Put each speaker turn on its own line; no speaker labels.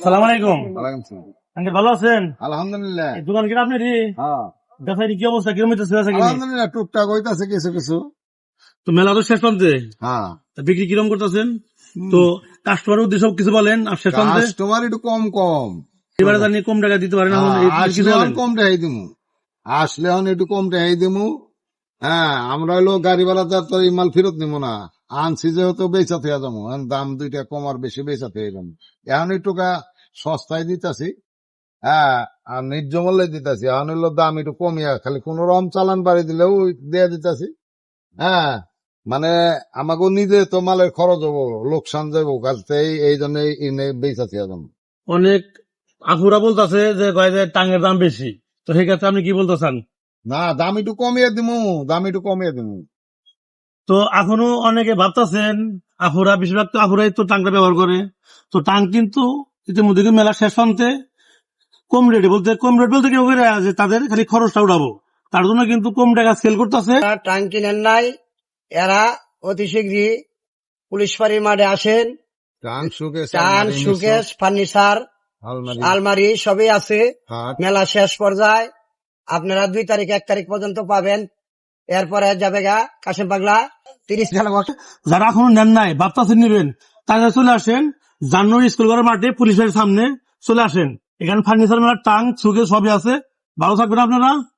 সালাম আলাইকুম।
ওয়ালাইকুম সালাম।
আঙ্কেল ভালো আছেন?
আলহামদুলিল্লাহ।
এই দোকান কি আপনারই?
হ্যাঁ,
ব্যবসায় কি অবস্থা, কিরকম হইতেছে বেচা কিনে?
আলহামদুলিল্লাহ টুকটাক হইতাছে কিছু কিছু।
তো মেলা তো শেষ প্রান্তে,
হ্যাঁ,
তা বিক্রি কিরকম করতেছেন? তো কাস্টমার উদ্দেশ্য কিছু বলেন। আর শেষ প্রান্তে
কাস্টমার একটু কম কম।
এবারে জানি কম টাকা দিতে পারেন, এখন
হ্যাঁ,
এই কিছু
আসলে
বলেন।
এখন কম রেহাই দিমু। আসলে এখন একটু কম রেহাই দিমু। হ্যাঁ, আমরা হলো গাড়িওয়ালাতে তো এই মাল ফেরত নিবো না। আনছি যেহেতু বেচা থেকে যাবো, এখন দাম দুইটা কম আর বেশি বেচা থেকে যাবো। এখন একটু সস্তায় দিতাছি। হ্যাঁ, আর ন্যায্য মূল্যে দিতাছি। এখন হলো দাম একটু কমিয়া, খালি কোন রকম চালান বাড়ি দিলেও দিয়ে দিতাছি। হ্যাঁ, মানে আমাকে নিজে তো মালের খরচ হবো, লোকসান যাবো কাজতে, এই জন্য বেচাছি এখন।
অনেক আফুরা বলতেছে যে কয় যে টাঙ্গের দাম বেশি, তো সেই ক্ষেত্রে আপনি কি বলতে চান?
না, দাম একটু কমিয়ে দিমু, দাম একটু কমিয়ে দিমু।
তো এখনো অনেকে ভাবতেছেন, আফুরা বেশিরভাগ তো আফুরাই তো টাংটা ব্যবহার করে। তো টাং কিন্তু ইতিমধ্যে কিন্তু মেলা শেষ প্রান্তে কম রেট বলতে কেউ করে যে তাদের খালি খরচটা উঠাবো, তার জন্য কিন্তু কম টাকা সেল করতেছে।
টাইম কিনেন নাই, এরা অতি শীঘ্রই পুলিশ ফাঁড়ির মাঠে আসেন।
টান
টান সুকেশ ফার্নিচার আলমারি সবই আছে। মেলা শেষ পর্যায়ে আপনারা 2 তারিখ 1 তারিখ পর্যন্ত পাবেন। এরপরে যাবে গা কাশিম পাগলা 30
যারা এখনো নেন নাই, ভাবতেছেন নেবেন, তারা চলে আসেন জানুয়ারি স্কুল ঘরের মাঠে পুলিশের সামনে চলে আসেন। এখানে ফার্নিচার মেলার টাং সুকেশ সবই আছে। ভালো থাকবেন আপনারা।